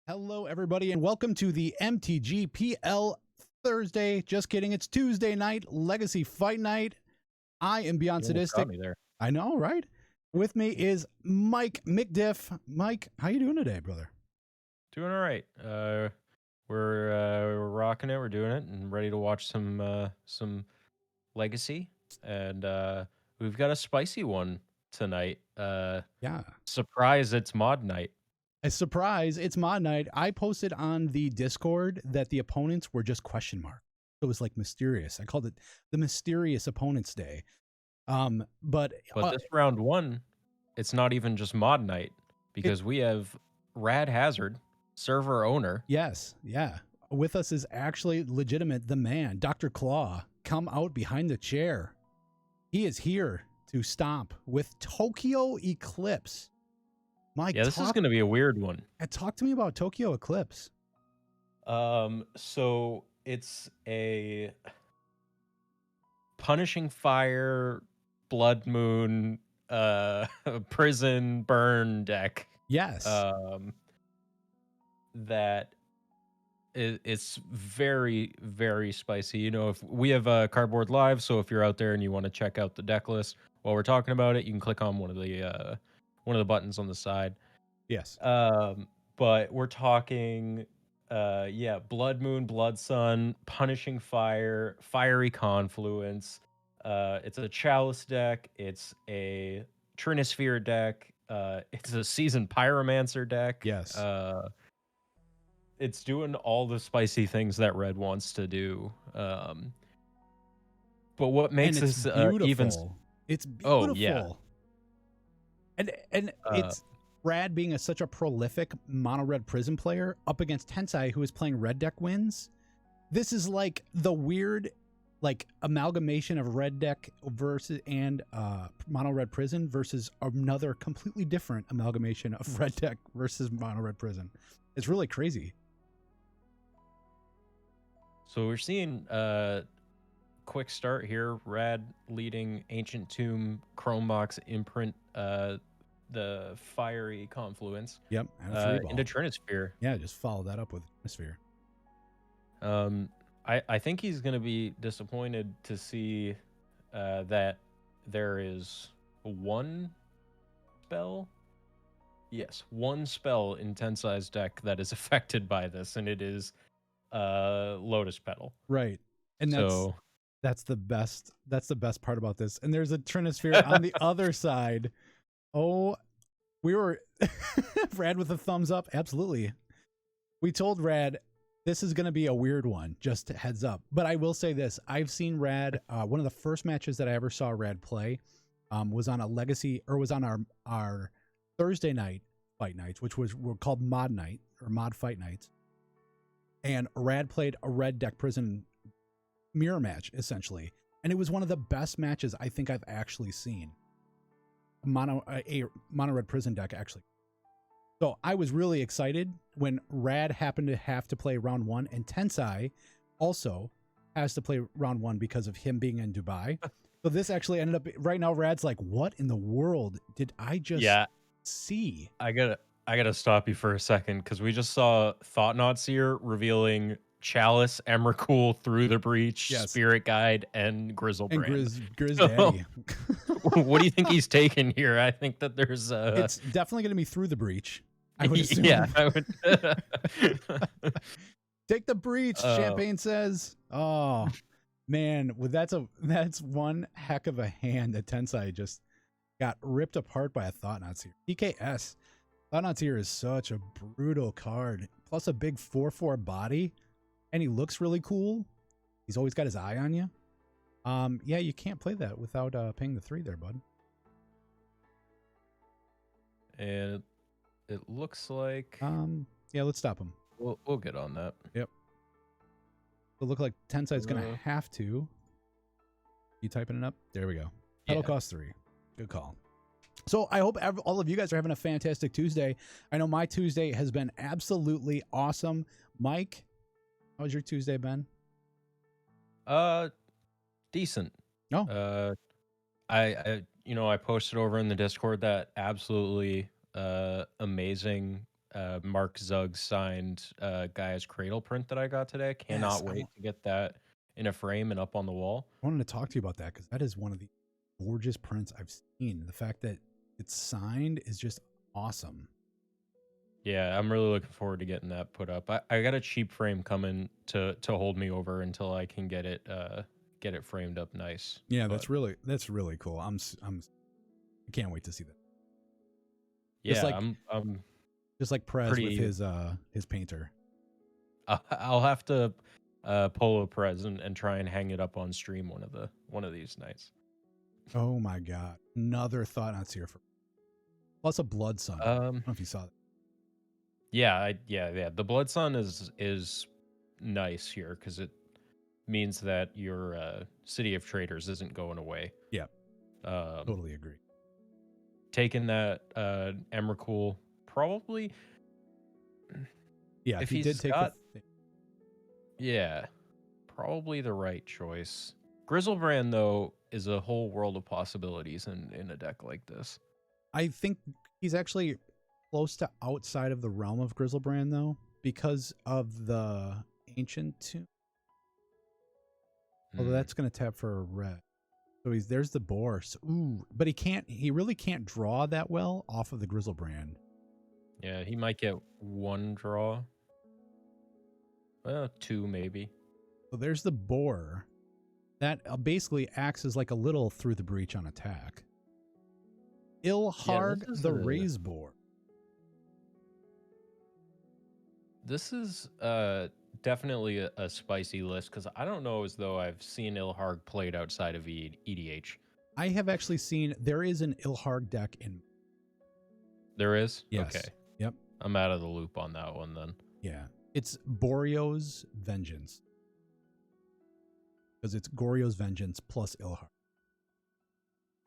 Hello, everybody, and welcome to the MTGPL Thursday. Just kidding, it's Tuesday night, Legacy Fight Night. I am Beyond You almost got Sadistic. me there. I know, right? With me is Mike McDiff. Mike, how you doing today, brother? Doing all right. We're rocking it. We're doing it, and ready to watch some Legacy. And we've got a spicy one tonight. Yeah. Surprise! It's Mod Night. A surprise, it's Mod Night. I posted on the Discord that the opponents were just question mark. It was like mysterious. I called it the Mysterious Opponents Day. But But this round one, it's not even just Mod Night because we have Rad Hazard, server owner. Yes, yeah. With us is actually legitimate the man, Dr. Claw. Come out behind the chair. He is here to stomp with Tokyo Eclipse. Mike, Yeah, this is going to be a weird one. Talk to me about Tokyo Eclipse. So it's a Punishing Fire, Blood Moon, Prison Burn deck. Yes. That it's very, very spicy. You know, if we have Cardboard Live, so if you're out there and you want to check out the deck list while we're talking about it, you can click on one of the buttons on the side. Yes. But we're talking yeah, Blood Moon, Blood Sun, Punishing Fire, Fiery Confluence. It's a Chalice deck, it's a Trinisphere deck, it's a Seasoned Pyromancer deck. Yes. It's doing all the spicy things that Red wants to do. But what makes this even it's beautiful. Oh, yeah. And it's Rad being such a prolific mono red prison player up against Tensai, who is playing red deck wins. This is like the weird like amalgamation of red deck versus and mono red prison versus another completely different amalgamation of red deck versus mono red prison. It's really crazy. So we're seeing quick start here. Rad leading Ancient Tomb, Chrome Box, Imprint, the Fiery Confluence. Yep. Into Trinisphere. Yeah, just follow that up with Trinisphere. I think he's going to be disappointed to see that there is one spell. Yes, one spell in Tensai's deck that is affected by this, and it is Lotus Petal. Right. And that's the best part about this. And there's a Trinisphere on the other side. Oh, we were Rad with a thumbs up. Absolutely. We told Rad this is going to be a weird one, just heads up. But I will say this. I've seen Rad, one of the first matches that I ever saw Rad play was on a Legacy, or was on our Thursday night fight nights, which were called Mod Night, or Mod Fight Nights. And Rad played a red deck prison mirror match, essentially. And it was one of the best matches I think I've actually seen. A mono red prison deck, actually. So I was really excited when Rad happened to have to play round one, and Tensai also has to play round one because of him being in Dubai. So this actually ended up, right now Rad's like, what in the world did I just see? I gotta stop you for a second, because we just saw Thoughtnauts here revealing Chalice, Emrakul, Through the Breach, Yes. Spirit Guide, and Grizzlebrand. And Grizz Daddy. What do you think he's taking here? I think that there's it's definitely going to be Through the Breach. I would assume. Yeah, I would. Take the breach, Champagne says. Oh, man. Well, that's one heck of a hand that Tensai just got ripped apart by a Thoughtnauts here. TKS. Thoughtnauts here is such a brutal card. Plus a big 4/4 body. And he looks really cool. He's always got his eye on you. Yeah, you can't play that without paying the 3 there, bud. And it looks like yeah, let's stop him. We'll get on that. Yep. It'll look like Tensai's gonna have to. You typing it up? There we go. That'll cost 3. Good call. So I hope all of you guys are having a fantastic Tuesday. I know my Tuesday has been absolutely awesome. Mike, how's your Tuesday been? Decent. Oh. I posted over in the Discord that absolutely amazing Mark Zug signed Gaia's Cradle print that I got today. Yes, Cannot wait to get that in a frame and up on the wall. I wanted to talk to you about that because that is one of the gorgeous prints I've seen. The fact that it's signed is just awesome. Yeah, I'm really looking forward to getting that put up. I got a cheap frame coming to hold me over until I can get it framed up nice. Yeah, But that's really cool. I can't wait to see that. yeah, I'm Just like Prez pretty. with his painter. I'll have to pull a present and try and hang it up on stream one of these nights. Oh my god, another Thought Not Seer for plus a Blood Sun. I don't know if you saw that. Yeah. The Blood Sun is nice here because it means that your City of Traders isn't going away. Yeah, Um, totally agree. Taking that Emrakul probably. Yeah, If he he's did take got, the. yeah, probably the right choice. Grizzlebrand though is a whole world of possibilities in a deck like this. I think he's actually close to outside of the realm of Grizzlebrand though, because of the Ancient Tomb. Although that's going to tap for a red. So there's the boar. So, but he really can't draw that well off of the Grizzlebrand. Yeah, he might get one draw. Well, two maybe. So there's the boar. That basically acts as like a little Through the Breach on attack. Ilharg the Raise Boar. This is definitely a spicy list because I don't know as though I've seen Ilharg played outside of EDH. I have actually seen there is an Ilharg deck in. There is? Yes. Okay. Yep. I'm out of the loop on that one then. Yeah. It's Boreo's Vengeance. Because it's Goryo's Vengeance plus Ilharg.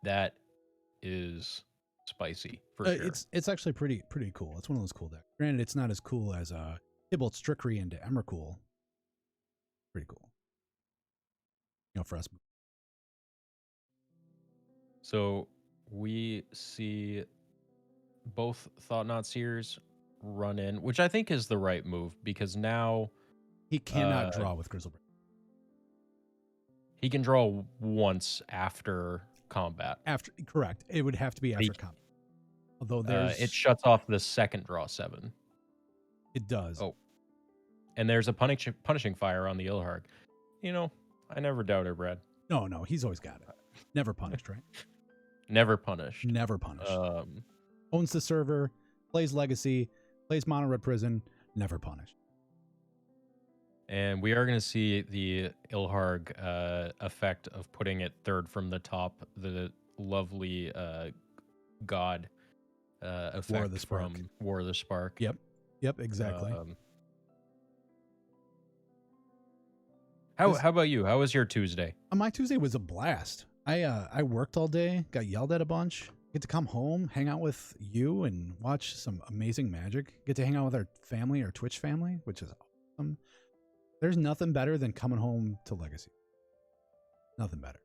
That is spicy for sure. It's actually pretty cool. It's one of those cool decks. Granted, it's not as cool as Tybalt's Trickery into Emrakul. Pretty cool. You know, for us. So we see both Thought Not Seers run in, which I think is the right move because now he cannot draw with Grizzlebrand. He can draw once after combat. Correct. It would have to be after combat. Although it shuts off the second draw 7. It does. Oh. And there's a punishing fire on the Ilharg. You know, I never doubted Brad. No, he's always got it. Never punished, right? Never punished. Never punished. Owns the server, plays Legacy, plays Mono Red Prison, never punished. And we are going to see the Ilharg effect of putting it third from the top, the lovely god effect War of the Spark. from War of the Spark. Yep, exactly. How about you? How was your Tuesday? My Tuesday was a blast. I worked all day, got yelled at a bunch. Get to come home, hang out with you, and watch some amazing Magic. Get to hang out with our family, our Twitch family, which is awesome. There's nothing better than coming home to Legacy. Nothing better.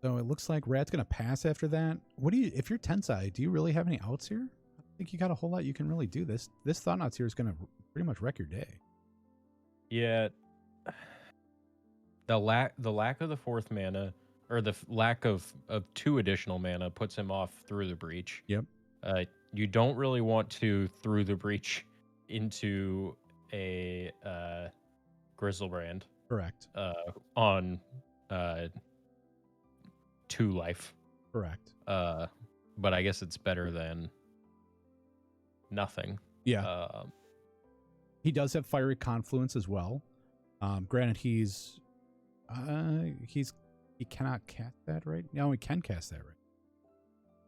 So it looks like Rat's gonna pass after that. If you're Tensai, do you really have any outs here? I think you got a whole lot you can really do. This Thought Knots here is gonna pretty much wreck your day. Yeah. The lack of the fourth mana, or the lack of 2 additional mana, puts him off Through the Breach. Yep. You don't really want to Through the Breach into a Grizzlebrand. Correct. On 2 life. Correct. But I guess it's better than nothing. Yeah. He does have Fiery Confluence as well. Granted, he cannot cast that right. No, he can cast that right.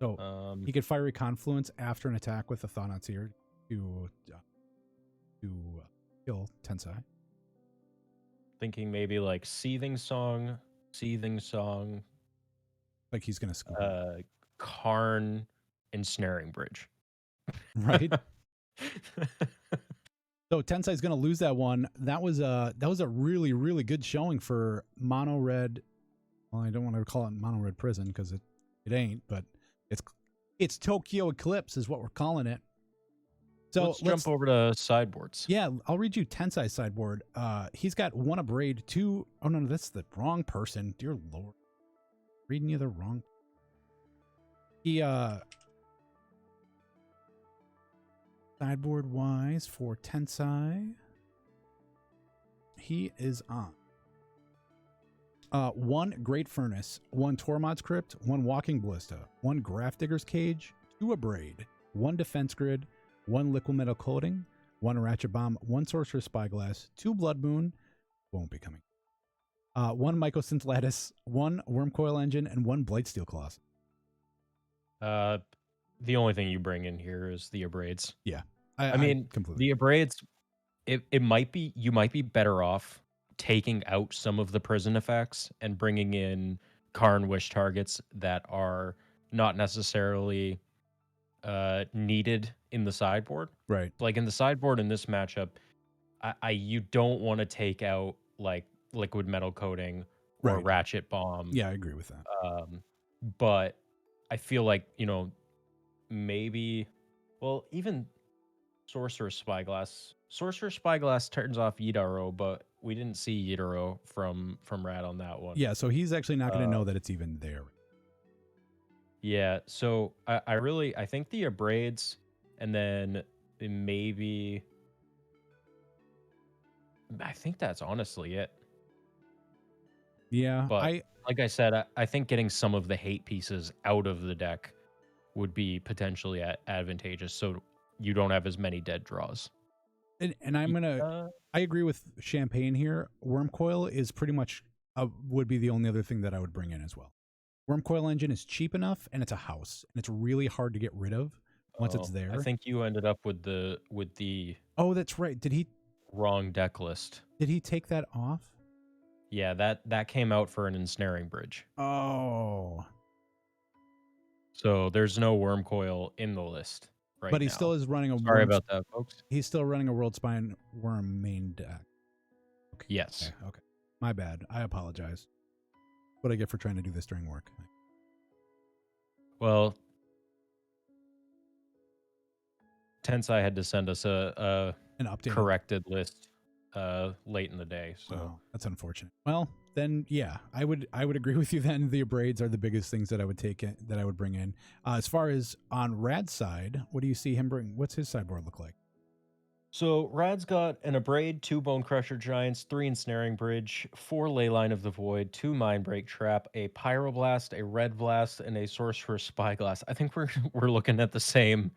So he could Fiery Confluence after an attack with a Thought Not Seer to kill Tensai. Thinking maybe like Seething Song. Like he's gonna scoop. Karn, Ensnaring Bridge. Right. So Tensai's gonna lose that one. That was a really, really good showing for Mono Red. Well, I don't want to call it Mono Red Prison because it ain't, but It's Tokyo Eclipse is what we're calling it. So let's jump over to sideboards. Yeah, I'll read you Tensai sideboard. He's got 1 Abrade, 2. Oh no, that's the wrong person. Dear Lord, reading you the wrong. He sideboard wise for Tensai, he is on 1 Great Furnace, 1 Tormod's Crypt, 1 Walking Ballista, 1 Grafdigger's Cage, 2 Abrade, 1 Defense Grid, 1 Liquid Metal Coating, 1 Ratchet Bomb, 1 Sorcerer's Spyglass, 2 Blood Moon, won't be coming, 1 Mycosynth Lattice, 1 Wormcoil Engine, and 1 Blightsteel Claws. The only thing you bring in here is the Abrades. Yeah. I mean, completely. the Abrades, it might be, you might be better off taking out some of the prison effects and bringing in Karn Wish targets that are not necessarily needed in the sideboard. Right. Like in the sideboard in this matchup, you don't want to take out like Liquid Metal Coating or Right. Ratchet Bomb. Yeah, I agree with that. But I feel like, maybe, well, even Sorcerer's Spyglass. Sorcerer's Spyglass turns off Yidaro, but we didn't see Yidaro from Rad on that one. Yeah, so he's actually not going to know that it's even there. Yeah, so I think the Abrades, and then maybe, I think that's honestly it. Yeah, But like I said, I think getting some of the hate pieces out of the deck would be potentially advantageous, so you don't have as many dead draws. And I'm gonna, I agree with Champagne here. Wormcoil is pretty much would be the only other thing that I would bring in as well. Wormcoil Engine is cheap enough, and it's a house, and it's really hard to get rid of once it's there. I think you ended up with the Oh, that's right. Did he wrong deck list? Did he take that off? Yeah, that came out for an ensnaring bridge. Oh. So there's no Wormcoil in the list right now. But he still is running a Sorry about that, folks. He's still running a World Spine Worm main deck. Okay. Yes. Okay. My bad. I apologize. What I get for trying to do this during work. Well, Tensai had to send us an updated corrected list late in the day, so that's unfortunate. Well, then yeah, I would agree with you. Then the Abrades are the biggest things that I would that I would bring in. As far as on Rad's side, what do you see him bring? What's his sideboard look like? So Rad's got an Abrade, 2 Bone Crusher Giants, 3 Ensnaring Bridge, 4 Leyline of the Void, 2 Mindbreak Trap, a Pyroblast, a Red Blast, and a Sorcerer's Spyglass. I think we're looking at the same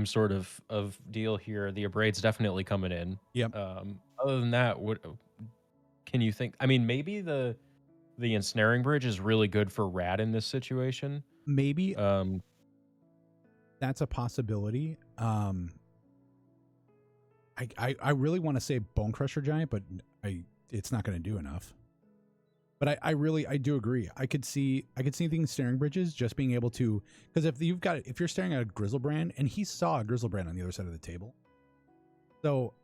sort of deal here. The Abrade's definitely coming in. Yep. Other than that, what can you think? I mean, maybe the Ensnaring Bridge is really good for Rad in this situation. Maybe. That's a possibility. I really want to say Bone Crusher Giant, but it's not going to do enough. But I do agree. I could see things staring bridges just being able to, because if you're staring at a Grizzlebrand and he saw a Grizzlebrand on the other side of the table. So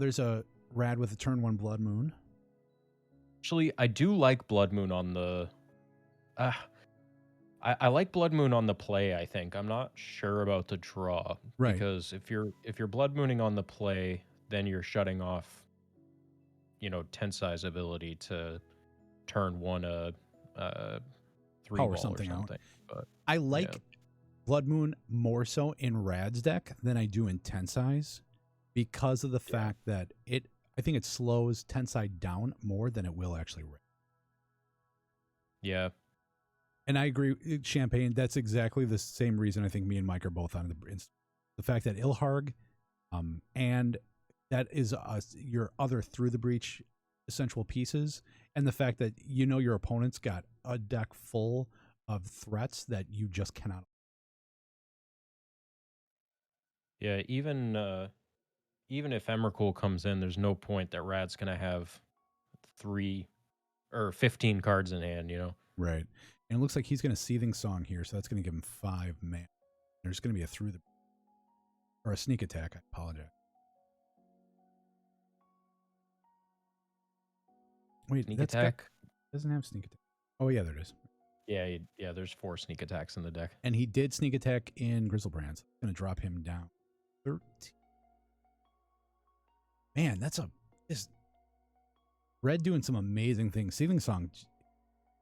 there's a Rad with a turn 1 Blood Moon. Actually, I do like Blood Moon on the I like Blood Moon on the play, I think. I'm not sure about the draw. Right. Because if you're Blood Mooning on the play, then you're shutting off, Tensai's ability to turn 1 a 3 Power ball something or something. Out. But I like Blood Moon more so in Rad's deck than I do in Tensai's because of the fact that I think it slows Tensai down more than it will actually rip. Yeah. And I agree, Champagne, that's exactly the same reason I think me and Mike are both on the fact that Ilharg, and that is your other Through the Breach essential pieces, and the fact that your opponent's got a deck full of threats that you just cannot. Yeah, even if Emrakul comes in, there's no point that Rad's going to have 3 or 15 cards in hand, Right. And it looks like he's going to Seething Song here, so that's going to give him 5 mana. There's going to be a sneak attack. I apologize. Wait, sneak attack? Doesn't have sneak attack. Oh yeah, there it is. Yeah, there's 4 sneak attacks in the deck. And he did sneak attack in Grizzlebrand's. Going to drop him down. 13. Man, is Red doing some amazing things. Seething Song.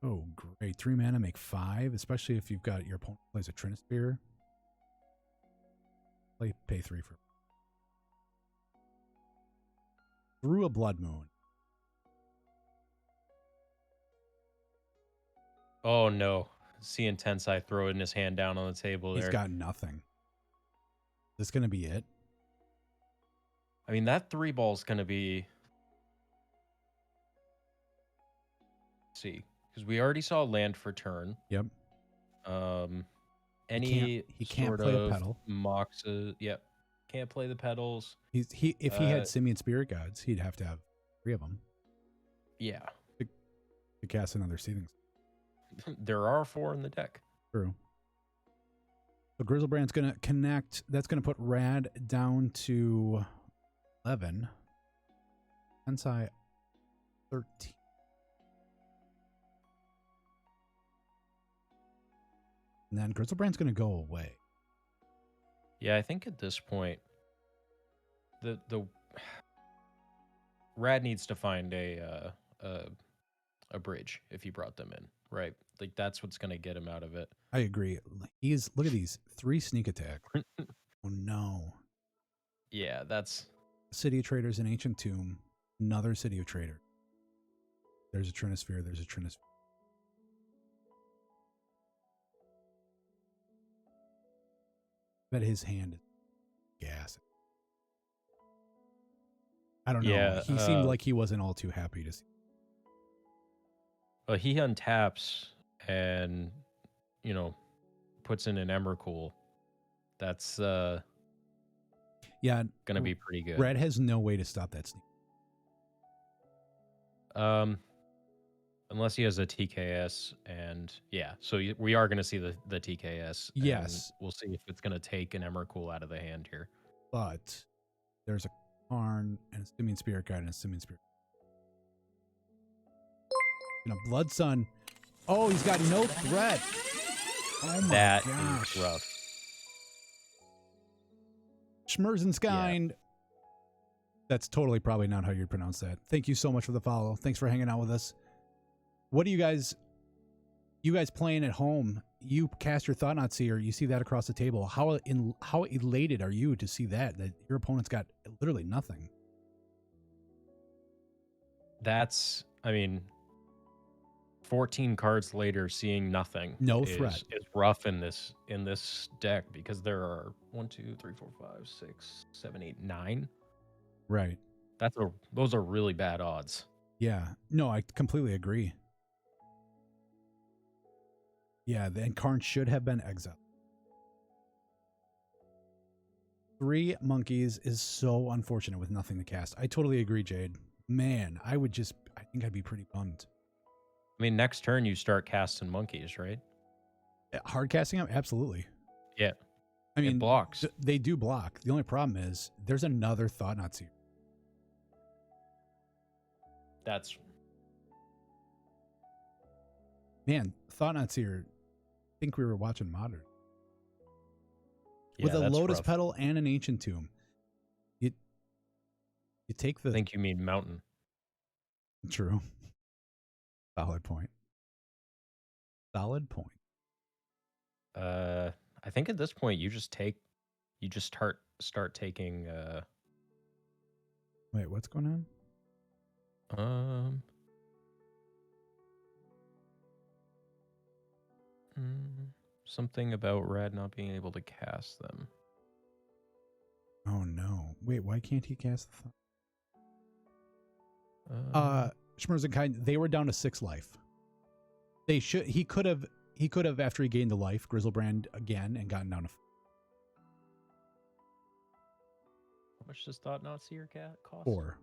Oh, great. 3 mana, make 5, especially if you've got your opponent plays a Trinisphere. Pay 3 for. Through a Blood Moon. Oh no. See Intense Eye throw in his hand down on the table there. He's got nothing. Is this going to be it? I mean, that 3 ball's going to be... Let's see. Because we already saw land for turn. Yep. Any he can't sort play of a pedal. Moxes. Yep. Can't play the pedals. If he had Simian Spirit Gods, he'd have to have 3 of them. Yeah. To cast another Seething. There are 4 in the deck. True. So Grizzlebrand's going to connect. That's going to put Rad down to 11. Tensai 13. And then Grizzlebrand's going to go away. Yeah, I think at this point, the Rad needs to find a bridge if he brought them in, right? Like that's what's going to get him out of it. I agree. Look at these 3 sneak attack. Oh no. Yeah, that's City of Traders and Ancient Tomb. Another City of Traders. There's a Trinisphere. There's a Trinisphere. Bet his hand is gas. I don't know. Yeah, He seemed like he wasn't all too happy to see. Well, he untaps and, puts in an Emrakul. That's going to be pretty good. Red has no way to stop that sneak. Unless he has a TKS, and so we are going to see the TKS. Yes. We'll see if it's going to take an Emrakul out of the hand here. But there's a Karn and a Simian Spirit Guide and a Simian Spirit. And a Blood Sun. Oh, he's got no threat. Oh my that gosh. Is rough. Schmerzenskind. Yeah. That's totally probably not how you'd pronounce that. Thank you so much for the follow. Thanks for hanging out with us. What do you guys playing at home? You cast your Thought-Knot Seer. You see that across the table. How elated are you to see that your opponent's got literally nothing? That's, 14 cards later, seeing nothing. No threat. Is rough in this deck because there are 1, 2, 3, 4, 5, 6, 7, 8, 9. Right. Those are really bad odds. Yeah. No, I completely agree. Yeah, then Karn should have been exiled. 3 monkeys is so unfortunate with nothing to cast. I totally agree, Jade. Man, I think I'd be pretty bummed. Next turn you start casting monkeys, right? Hard casting them? Absolutely. Yeah. It blocks. They do block. The only problem is there's another Thought-Knot Seer. That's... Man, Thought-Knot Seer... I think we were watching Modern. Yeah, with a Lotus rough. Petal and an Ancient Tomb. You take the... I think you mean Mountain. True. Solid point. I think at this point you just start taking Wait, what's going on? Something about Rad not being able to cast them. Oh no. Wait, why can't he cast the Schmerzenkind, they were down to 6 life. He could have after he gained the life, Grizzlebrand again and gotten down to 4. How much does Thought-Knot Seer cost? 4.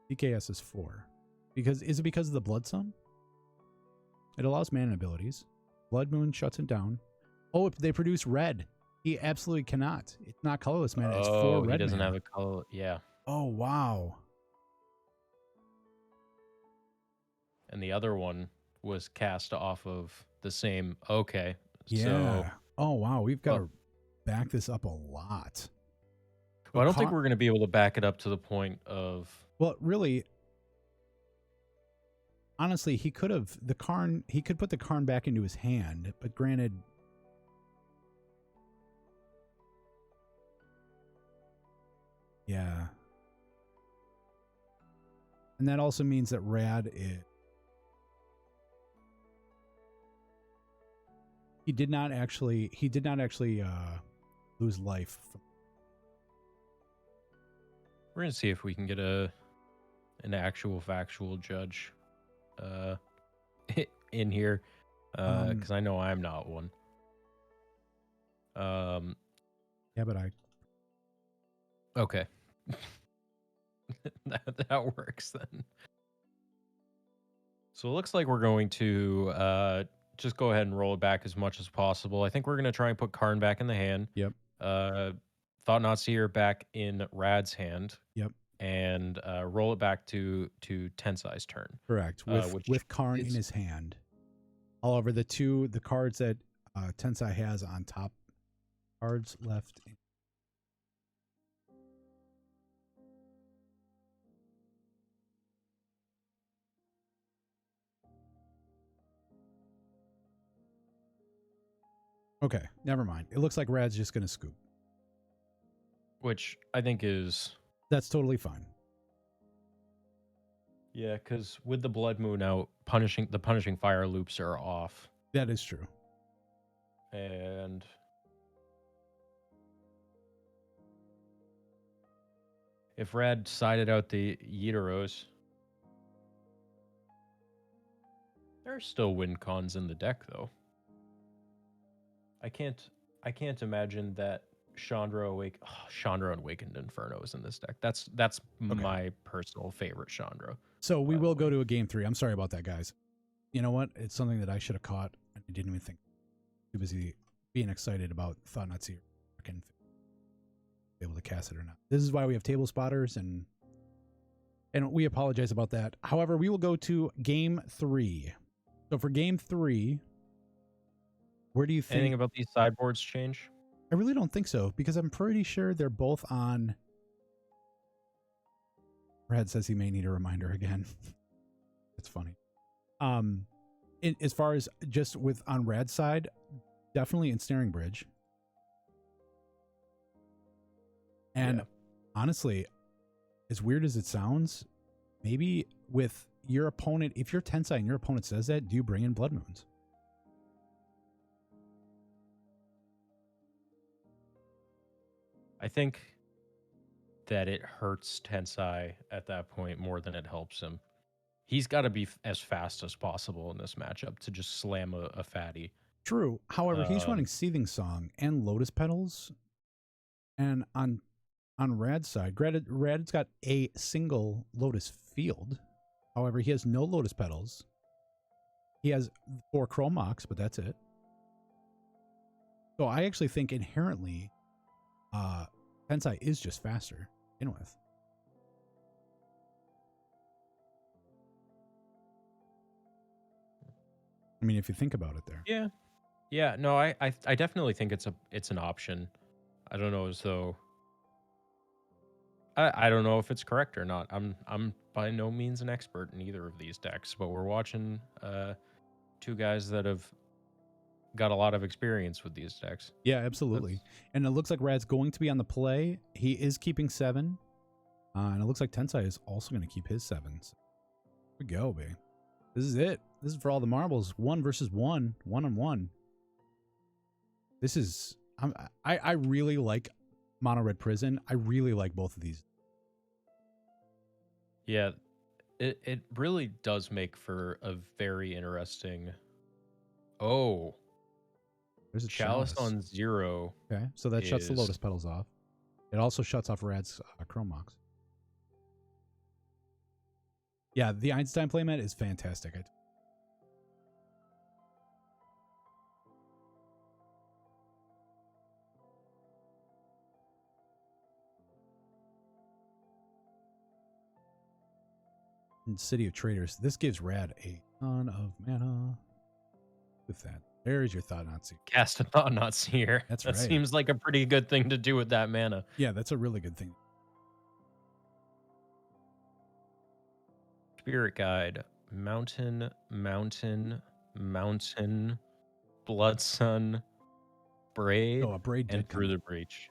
DKS is 4. Is it because of the Blood Sun? It allows mana abilities. Blood Moon shuts it down. Oh, if they produce red. He absolutely cannot. It's not colorless mana. It's 4 red. He doesn't mana. have a color. Yeah. Oh, wow. And the other one was cast off of the same. Okay, so Yeah. Oh wow, we've got well, to back this up a lot. So I don't think we're going to be able to back it up to the point of. well, really, honestly, he could have he could put the Karn back into his hand, but granted, yeah. And that also means that he did not actually lose life. We're going to see if we can get an actual factual judge uh, in here, because I know I'm not one. Yeah, but I. Okay. that works then. So it looks like we're going to just go ahead and roll it back as much as possible. I think we're going to try and put Karn back in the hand. Yep. Thought Not Seer back in Rad's hand. Yep. And roll it back to Tensai's turn. Correct. With Karn in his hand. However, the cards that Tensai has on top cards left. Okay, never mind. It looks like Rad's just going to scoop. Which I think is... That's totally fine. Yeah, because with the Blood Moon out, the punishing fire loops are off. That is true. And... if Rad sided out the Yitaros, there are still win cons in the deck, though. I can't imagine that Chandra and Awakened Inferno is in this deck. That's okay. My personal favorite Chandra. So we will go to a game 3. I'm sorry about that, guys. You know what? It's something that I should have caught. I didn't even think. Too busy being excited about Thought Not Seer. I can be able to cast it or not. This is why we have table spotters, and we apologize about that. However, we will go to game 3. So for game 3, where do you think... anything about these sideboards change? I really don't think so, because I'm pretty sure they're both on... Brad says he may need a reminder again. It's funny. As far as just on Rad's side, definitely Ensnaring Bridge. And honestly, as weird as it sounds, maybe with your opponent, if you're Tensai and your opponent says that, do you bring in Blood Moons? I think that it hurts Tensai at that point more than it helps him. He's got to be as fast as possible in this matchup to just slam a fatty. True. However, he's running Seething Song and Lotus Petals. And on Rad's side, Rad's got a single Lotus Field. However, he has no Lotus Petals. He has 4 Chrome Mox, but that's it. So I actually think inherently Tensai is just faster to begin with. I mean, if you think about it there. Yeah. Yeah, no, I definitely think it's an option. I don't know as though I don't know if it's correct or not. I'm by no means an expert in either of these decks, but we're watching 2 guys that have got a lot of experience with these decks. Yeah, absolutely. And it looks like Rad's going to be on the play. He is keeping 7. And it looks like Tensai is also going to keep his 7. So here we go, babe. This is it. This is for all the marbles. 1 versus 1. 1-on-1. This is... I really like Mono Red Prison. I really like both of these. Yeah, it really does make for a very interesting... Oh. There's a Chalice on 0. Okay, so that shuts the Lotus Petals off. It also shuts off Rad's Chrome Mox. Yeah, the Einstein playmat is fantastic. City of Traders. This gives Rad a ton of mana. With that, there's your Thought-Knot Seer. Cast a Thought-Knot Seer. That's That right. seems like a pretty good thing to do with that mana. Yeah, that's a really good thing. Spirit Guide. Mountain, mountain, mountain, Blood Sun, Braid, Oh, a Braid and did Through come. the Breach.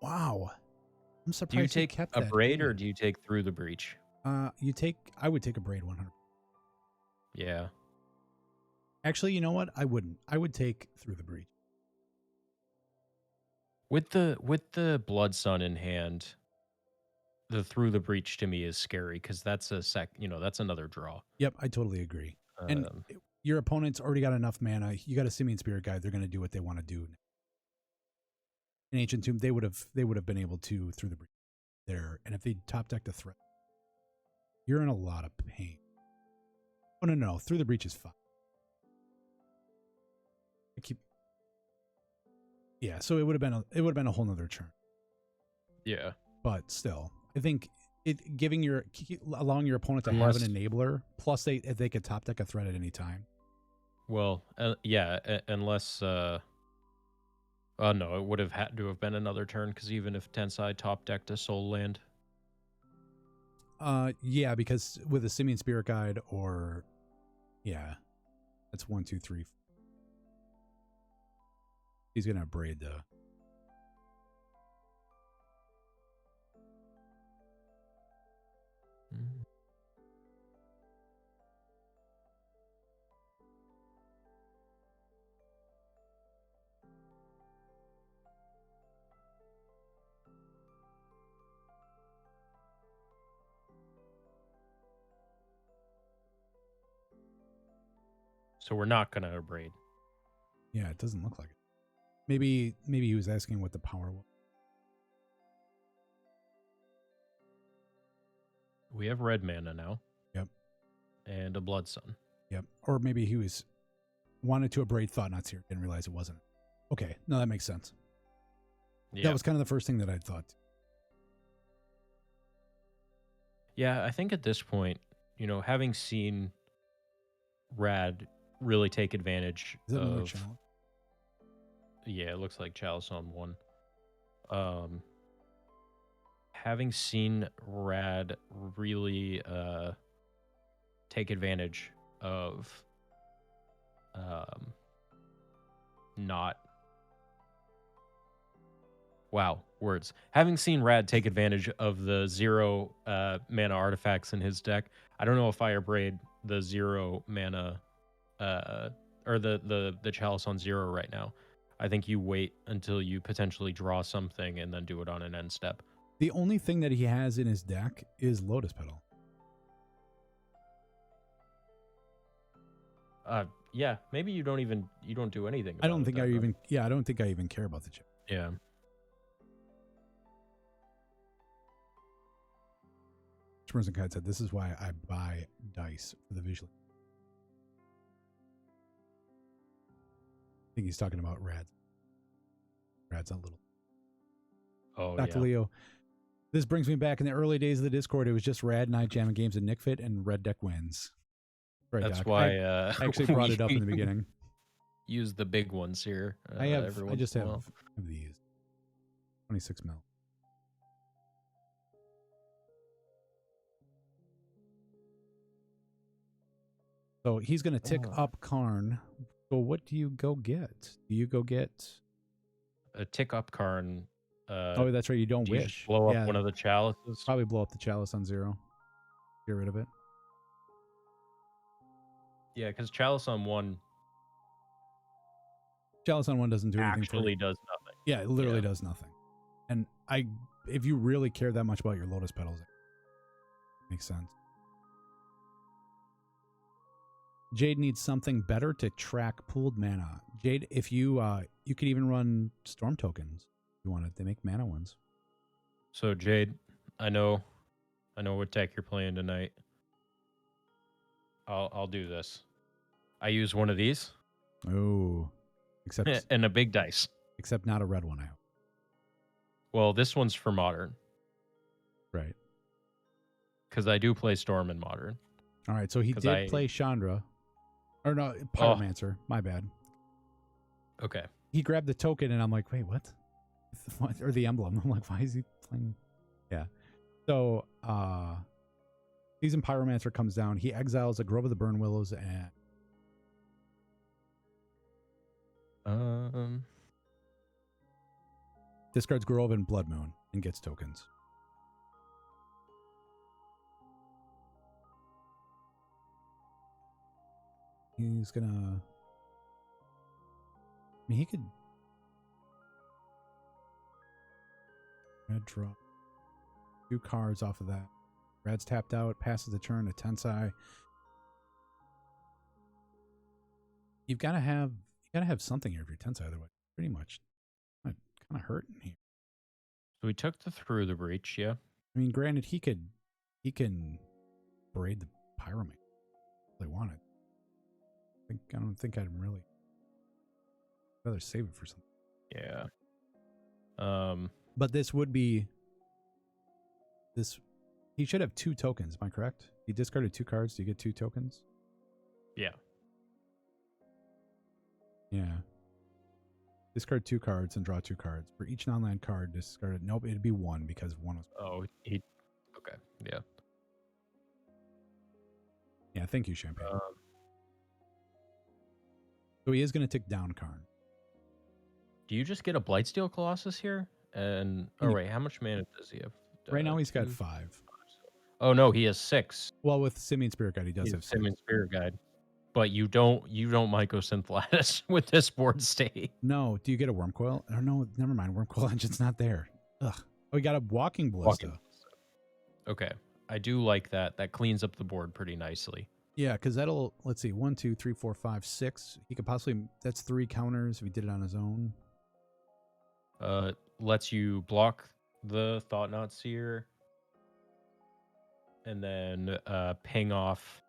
Wow. I'm Do you surprised he take kept a that. Braid or do you take Through the Breach? I would take a Braid 100. Yeah. Actually, you know what? I wouldn't. I would take Through the Breach. With the Blood Sun in hand, the Through the Breach to me is scary because that's that's another draw. Yep, I totally agree. And your opponent's already got enough mana. You got a Simian Spirit Guide. They're going to do what they want to do. In Ancient Tomb, they would have been able to Through the Breach there. And if they top decked a threat, you're in a lot of pain. Oh no, Through the Breach is fine. Yeah, so it would have been a whole nother turn. Yeah. But still, I think allowing your opponent to have an enabler, plus they could top deck a threat at any time. Well, unless no, it would have had to have been another turn because even if Tensai top decked a soul land. Yeah, because with a Simian Spirit Guide or that's 1, 2, 3. He's gonna Braid though. So we're not gonna Braid. Yeah, it doesn't look like it. Maybe he was asking what the power was. We have red mana now. Yep. And a Blood Sun. Yep. Or maybe he wanted to Braid Thought-Knot Seer, didn't realize it wasn't. Okay, no, that makes sense. Yeah. That was kind of the first thing that I thought. Yeah, I think at this point, having seen Rad really take advantage Is that another of challenge? Yeah, it looks like Chalice on 1. Having seen Rad really take advantage of not wow, words. Having seen Rad take advantage of the 0 mana artifacts in his deck, I don't know if I Braid the 0 mana or the Chalice on 0 right now. I think you wait until you potentially draw something and then do it on an end step. The only thing that he has in his deck is Lotus Petal. Yeah, maybe you don't do anything about I don't think I even care about the chip. Yeah. Schmerz and Kite said, this is why I buy dice for the visual. I think he's talking about Rads. Rads a little. Oh, Dr. Leo. This brings me back in the early days of the Discord. It was just Rad and I jamming games and Nick Fit and Red Deck wins. Right, that's Doc. why I actually brought it up in the beginning. Use the big ones here. I just have these. 26 mil. So he's going to tick up Karn. So what do you go get? Do you go get a tick up Karn? Oh, that's right. You don't wish. You just blow up one of the chalices. Probably blow up the chalice on 0. Get rid of it. Yeah, because chalice on 1. Chalice on 1 doesn't do anything. Actually, does nothing. Yeah, it literally does nothing. And if you really care that much about your Lotus Petals, it makes sense. Jade needs something better to track pooled mana. Jade, if you could even run Storm tokens if you wanted. They make mana ones. So Jade, I know what deck you're playing tonight. I'll do this. I use one of these. Oh, except and a big dice. Except not a red one. I hope. Well, this one's for modern. Right. because I do play Storm in Modern. All right, so he 'Cause did play Chandra. Or no, Oh, Pyromancer. My bad. okay. He grabbed the token, and I'm like, wait, what? What? Or the emblem. I'm like, why is he playing? Yeah. So, Season Pyromancer comes down. He exiles a Grove of the Burn Willows and discards Grove and Blood Moon and gets tokens. He's gonna. I mean, he could. Red draw 2 cards off of that. Red's tapped out, passes the turn to Tensai. You gotta have something here if you're Tensai, otherwise pretty much kind of hurting here. So we took through the breach, yeah. I mean, granted, he can braid the Pyromancer if they wanted. I don't think I'd really rather save it for something. Yeah. But this would be this. He should have 2 tokens. Am I correct? He discarded 2 cards. Do you get 2 tokens? Yeah. Yeah. Discard 2 cards and draw 2 cards. For each non-land card discarded. Nope, it'd be 1 because 1 was. Oh, okay. Yeah. Yeah, thank you, Champagne. So he is going to take down Karn. Do you just get a Blightsteel Colossus here? And wait, how much mana does he have? Right now he's got 5. Oh no, he has 6. Well, with Simian Spirit Guide, he does have 6. Simian Spirit Guide. But you don't Mycosynth Lattice with this board state. No. Do you get a Wormcoil? Oh, no, never mind. Wormcoil Engine's not there. Ugh. Oh, we got a Walking Ballista. Okay. I do like that. That cleans up the board pretty nicely. Yeah, because that'll, let's see, 1, 2, 3, 4, 5, 6. He could possibly, that's 3 counters if he did it on his own. Lets you block the Thought-Knot Seer. And then ping off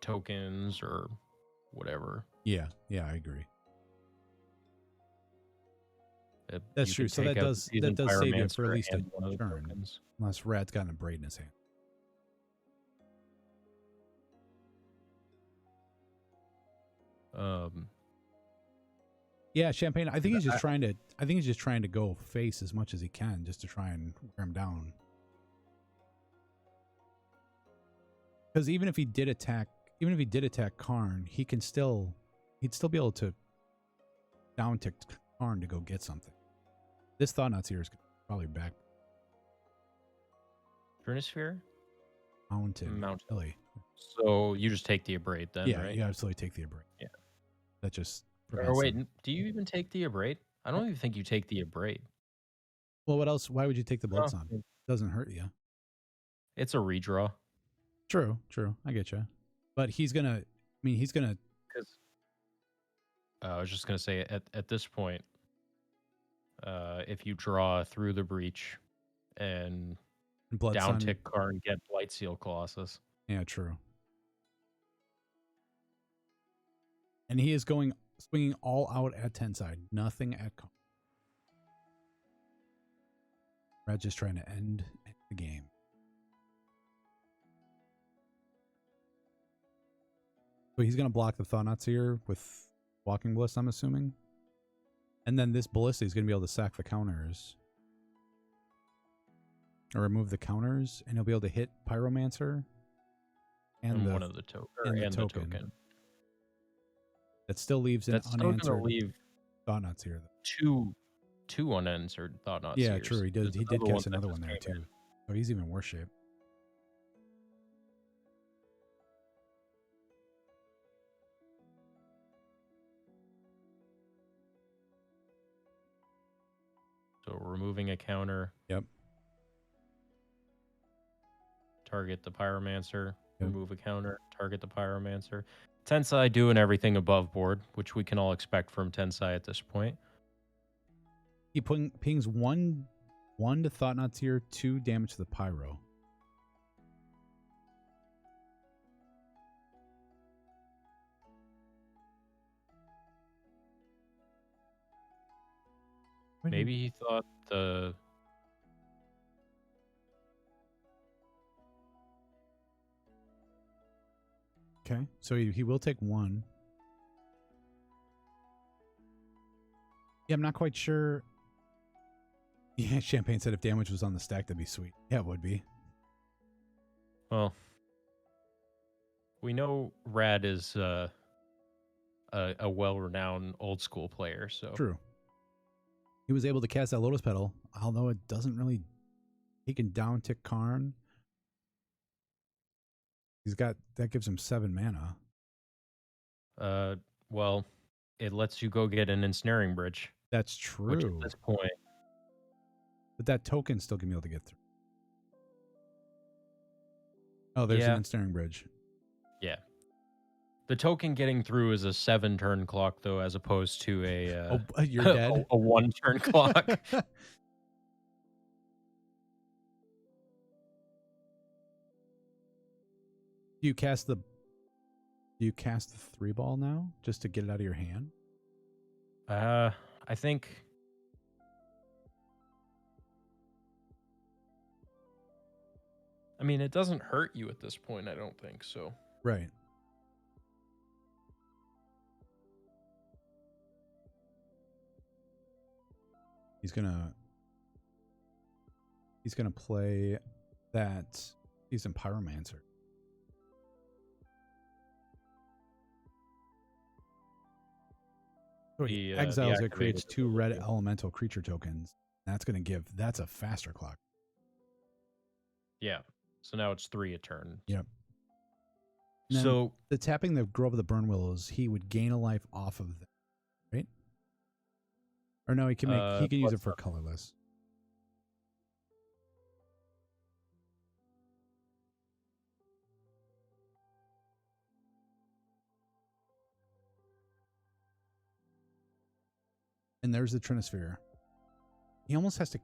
tokens or whatever. Yeah, I agree. That's true. So that does save you for at least a turn, unless Rad's gotten a braid in his hand. Yeah, Champagne. I think he's just trying to go face as much as he can, just to try and wear him down. Because even if he did attack Karn, he'd still be able to down tick Karn to go get something. This Thought-Knot Seer is probably back. Trinisphere? Mountain. Really. So you just take the Abrade then, yeah, right? Yeah, you absolutely take the Abrade. Yeah. That just... Or wait, do you even take the Abrade? I don't even think you take the Abrade. Well, what else? Why would you take the Blood Sun? It doesn't hurt you. It's a redraw. True. I get you. But he's gonna... Because I was just gonna say, at this point, if you draw through the breach and down tick Karn, get Blightsteel Colossus. Yeah, true. And he is swinging all out at Tensai, nothing at Karn. Rad's just trying to end the game. So he's going to block the Thought-Knot Seer with Walking Ballista, I'm assuming. And then this Ballista is going to be able to sack the counters. Or remove the counters, and he'll be able to hit Pyromancer. And one of the token. That still leaves an unanswered Thought-Knot Seer. Two unanswered Thought-Knot Seers. Yeah, true. He did cast another one there, too. So he's even worse shape. So removing a counter. Yep. Target the Pyromancer. Yep. Remove a counter. Target the Pyromancer. Tensai doing everything above board, which we can all expect from Tensai at this point. He pings one to Thought-Knot Seer, 2 damage to the Pyro. Maybe he thought the Okay, so he will take 1. Yeah, I'm not quite sure. Yeah, Champagne said if damage was on the stack, that'd be sweet. Yeah, it would be. Well, we know Rad is a well-renowned old school player, so True. He was able to cast that Lotus Petal, although it doesn't really. He can down tick Karn. He's got that gives him 7 mana. well, it lets you go get an ensnaring bridge, That's which at true. this point, But that token still can be able to get through. Oh, there's yeah, an ensnaring bridge. yeah. The token getting through is a 7-turn clock, though, as opposed to a Oh, you're dead. a 1-turn clock. Do you cast the 3-ball now just to get it out of your hand? I think. I mean, it doesn't hurt you at this point. I don't think so. Right. He's gonna play that. He's in Pyromancer. So he exiles it, creates 2 red elemental creature tokens. That's a faster clock. Yeah. So now it's 3 a turn. Yep. So the tapping the Grove of the Burn Willows, he would gain a life off of that, right? Or no, he can use it for colorless. And there's the Trinisphere. He almost has to.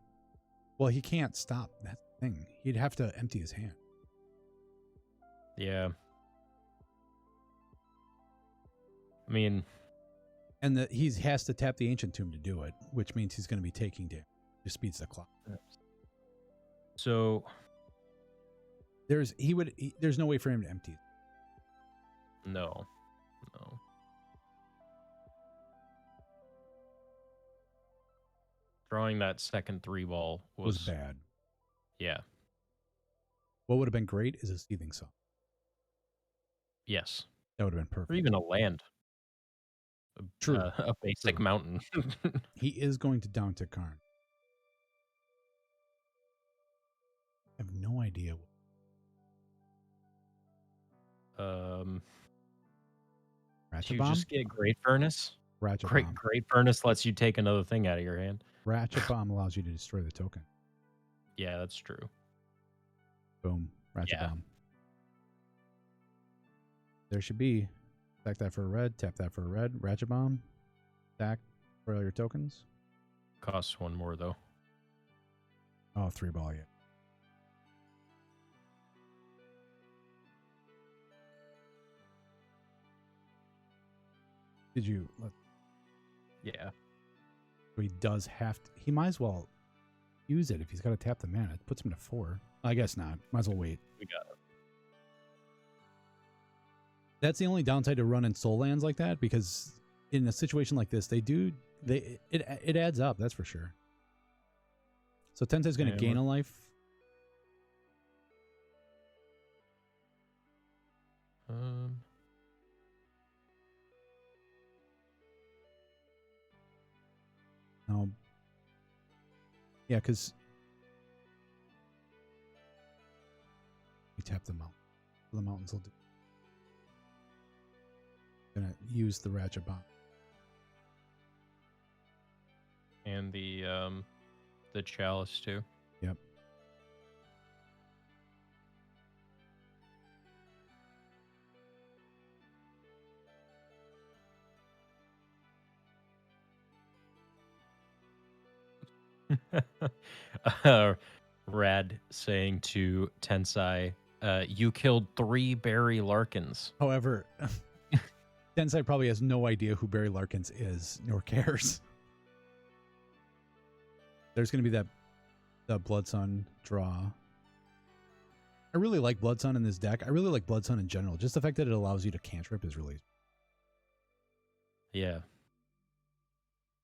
Well, he can't stop that thing. He'd have to empty his hand. Yeah. I mean, and he has to tap the Ancient Tomb to do it, which means he's going to be taking damage. Just speeds the clock. So there's no way for him to empty it. No. Drawing that second 3-ball was bad. Yeah. What would have been great is a Seething Song. Yes. That would have been perfect. Or even a land. True. A basic mountain. He is going to down to Karn. I have no idea. Do you just get Great Furnace? Ratchet Bomb. Great Furnace lets you take another thing out of your hand. Ratchet Bomb allows you to destroy the token. Yeah, that's true. Boom. Ratchet Bomb. There should be. Stack that for a red. Tap that for a red. Ratchet Bomb. Stack for all your tokens. Costs 1 more, though. Oh, 3-ball, yeah. Did you? Yeah. So he does have to. He might as well use it if he's got to tap the mana. It puts him to 4. I guess not. Might as well wait. We got it. That's the only downside to running soul lands like that, because in a situation like this, it adds up. That's for sure. So Tensei's going to gain a life. No. Yeah, because we tap the mountain. The mountains will do. Gonna use the Ratchet Bomb. And the chalice too. Yep. Rad saying to Tensei, you killed 3 Barry Larkins. However, Tensei probably has no idea who Barry Larkins is, nor cares. There's going to be the Blood Sun draw. I really like Blood Sun in this deck. I really like Blood Sun in general. Just the fact that it allows you to cantrip is really... Yeah.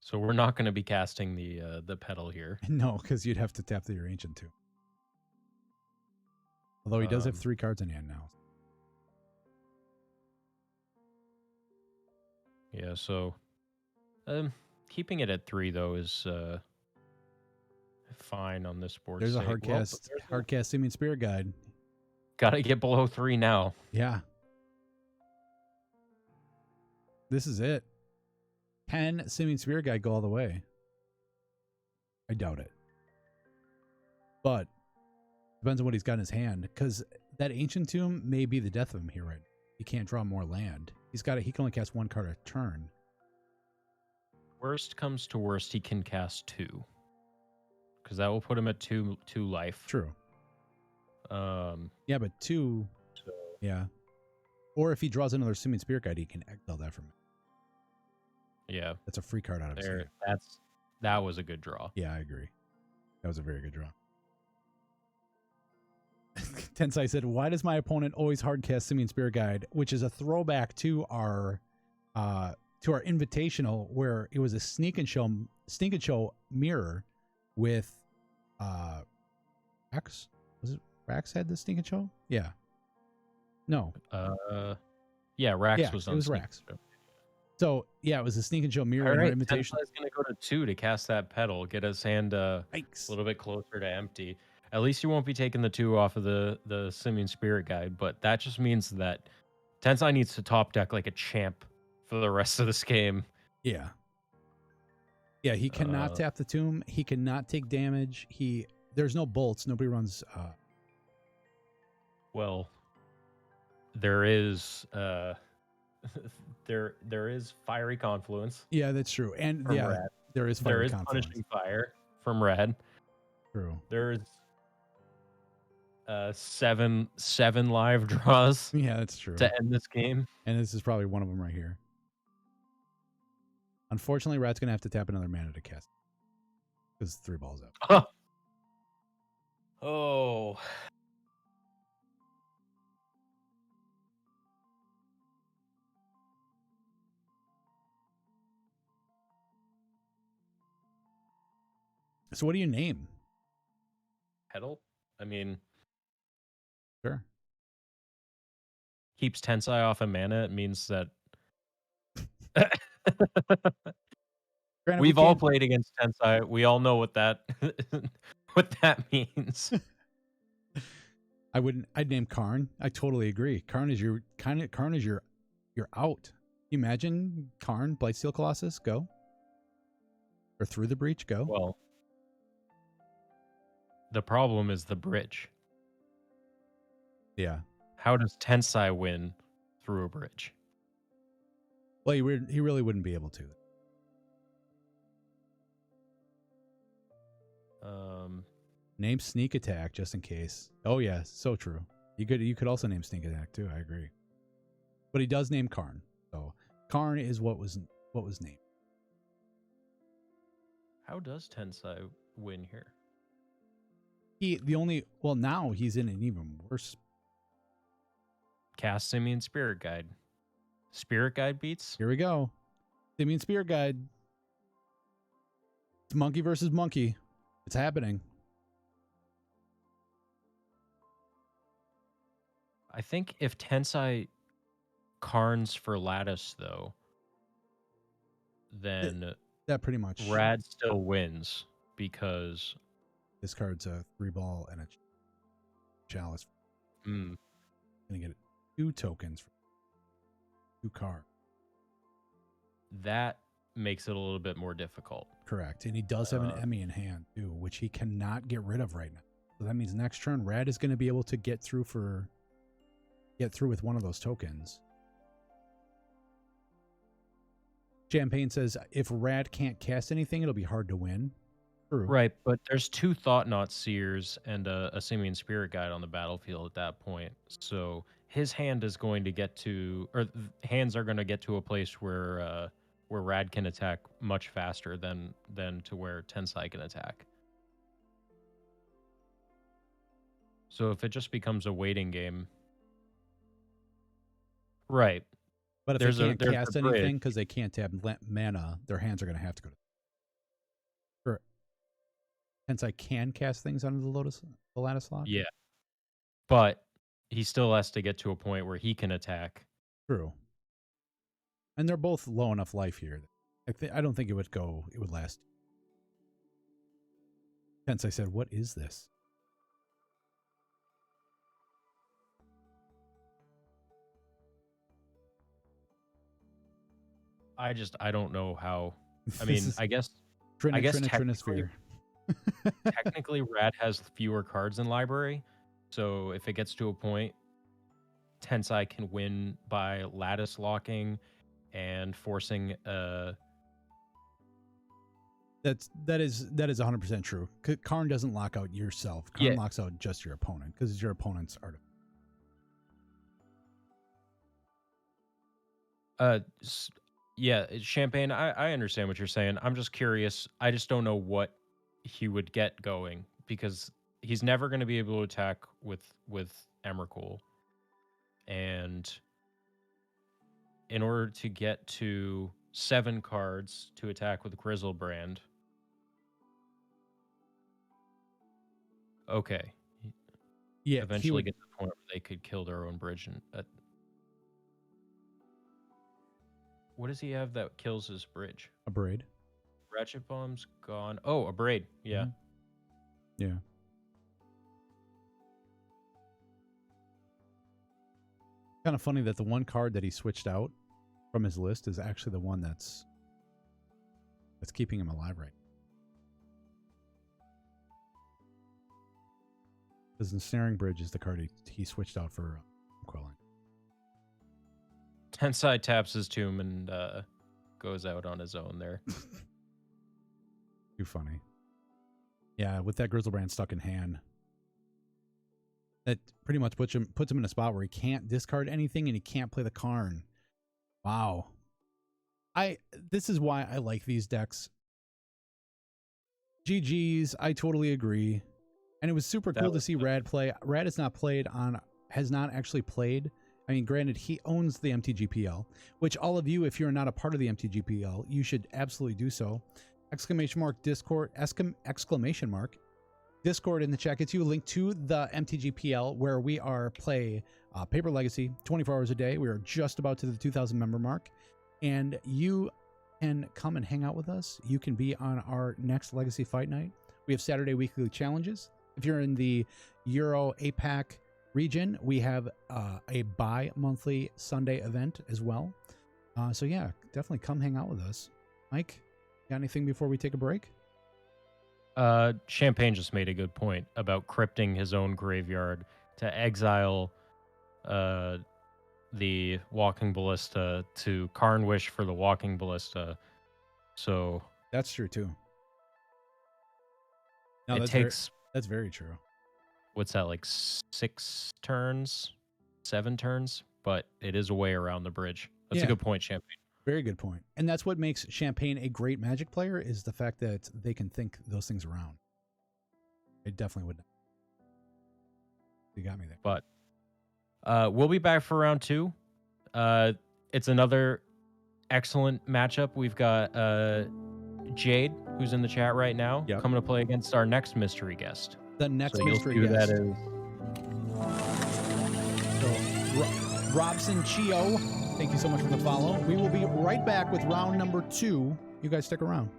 So we're not going to be casting the pedal here. No, because you'd have to tap your Ancient too. Although he does have 3 cards in hand now. Yeah, so keeping it at 3 though is fine on this board. There's a hard cast Simian Spirit Guide. Gotta get below 3 now. Yeah. This is it. Can Simian Spirit Guide go all the way? I doubt it. But depends on what he's got in his hand, because that Ancient Tomb may be the death of him here, right? He can't draw more land. He can only cast 1 card a turn. Worst comes to worst, he can cast 2. Because that will put him at 2 life. True. Yeah, but 2. So. Yeah. Or if he draws another Simian Spirit Guide, he can exile that from it. Yeah. That's a free card out of his hand. That was a good draw. Yeah, I agree. That was a very good draw. Tensai said, "Why does my opponent always hardcast Simian Spirit Guide?" Which is a throwback to our invitational, where it was a sneak and show mirror with Rax. Was it Rax had the sneak and show? Yeah. No. Yeah, Rax was on. It was Rax. So yeah, it was a sneak and show mirror in our invitation. Tensai's gonna go to 2 to cast that pedal, get his hand a little bit closer to empty. At least you won't be taking the 2 off of the Simian Spirit Guide, but that just means that Tensai needs to top deck like a champ for the rest of this game. Yeah. Yeah, he cannot tap the tomb. He cannot take damage. There's no bolts. Nobody runs. Well, there is there is Fiery Confluence. Yeah, that's true. And yeah, Red. there is Punishing Fire from Red. True. There's 7 live draws. Yeah, that's true. To end this game. And this is probably one of them right here. Unfortunately, Rat's gonna have to tap another mana to cast. Because 3 balls up. Oh. So what do you name? Pedal? I mean, sure. Keeps Tensai off of mana. It means that we've all played against Tensai. We all know what that means. I'd name Karn. I totally agree. Karn is your out. You imagine Karn, Blightsteel Colossus, go. Or Through the Breach, go. Well, the problem is the bridge. Yeah. How does Tensai win through a bridge? Well, he really wouldn't be able to. Name Sneak Attack just in case. Oh yeah, so true. You could also name Sneak Attack too. I agree. But he does name Karn. So Karn is what was named. How does Tensai win here? Now he's in an even worse. Cast Simian Spirit Guide. Spirit Guide beats? Here we go. Simian Spirit Guide. It's monkey versus monkey. It's happening. I think if Tensai Karns for Lattice, though, then that pretty much Rad still wins because this card's a 3-ball and a chalice. Gonna get 2 tokens for 2 cards. That makes it a little bit more difficult. Correct. And he does have an Emmy in hand too, which he cannot get rid of right now. So that means next turn Rad is going to be able to get through with one of those tokens. Champagne says if Rad can't cast anything, it'll be hard to win. True. Right, but there's 2 Thought-Knot Seers and a Simian Spirit Guide on the battlefield at that point. So his hand is going to get to, or hands are going to get to a place where Rad can attack much faster than to where Tensai can attack. So if it just becomes a waiting game, right? But if There's they a can't there's a cast bridge. anything because they can't tap mana, their hands are going to have to go to. Or, hence, I can cast things under the lattice lock. Yeah, but he still has to get to a point where he can attack. True. And they're both low enough life here. I don't think it would last. Hence, I said, what is this? I don't know how. I mean, I guess Trinisphere. technically Rat has fewer cards in library. So if it gets to a point, Tensai can win by lattice locking and forcing That is 100% true. Karn doesn't lock out yourself. Karn locks out just your opponent because it's your opponent's artifact. Yeah, Champagne, I understand what you're saying. I'm just curious. I just don't know what he would get going because he's never going to be able to attack with Emrakul. And in order to get to 7 cards to attack with Grizzlebrand. Okay. Yeah, eventually get to the point where they could kill their own bridge. And what does he have that kills his bridge? A braid. Ratchet bomb's gone. Oh, a braid. Yeah. Mm-hmm. Yeah. Kind of funny that the one card that he switched out from his list is actually the one that's keeping him alive right now. Because the Snaring Bridge is the card he switched out for Quelling. Tensai taps his tomb and goes out on his own there. Too funny. Yeah, with that Grizzlebrand stuck in hand, that pretty much puts him in a spot where he can't discard anything and he can't play the Karn. Wow. This is why I like these decks. GG's, I totally agree. And it was super cool to see Rad play. Rad has not actually played. I mean, granted, he owns the MTGPL, which all of you, if you're not a part of the MTGPL, you should absolutely do so. Discord, exclamation mark, Discord in the chat gets you a link to the MTGPL where we are play Paper Legacy 24 hours a day. We are just about to the 2,000 member mark. And you can come and hang out with us. You can be on our next Legacy Fight Night. We have Saturday weekly challenges. If you're in the Euro APAC region, we have a bi-monthly Sunday event as well. So yeah, definitely come hang out with us. Mike, got anything before we take a break? Champagne just made a good point about crypting his own graveyard to exile the Walking Ballista to Karn Wish for the Walking Ballista. So that's true too. No, that's very true. What's that, like 6 turns, 7 turns? But it is a way around the bridge. That's a good point, Champagne. Very good point. And that's what makes Champagne a great Magic player, is the fact that they can think those things around. It definitely would. You got me there. But we'll be back for round 2. It's another excellent matchup. We've got Jade, who's in the chat right now, coming to play against our next mystery guest. The next mystery guest. That is. So, Robson Chio, thank you so much for the follow. We will be right back with round number 2. You guys stick around.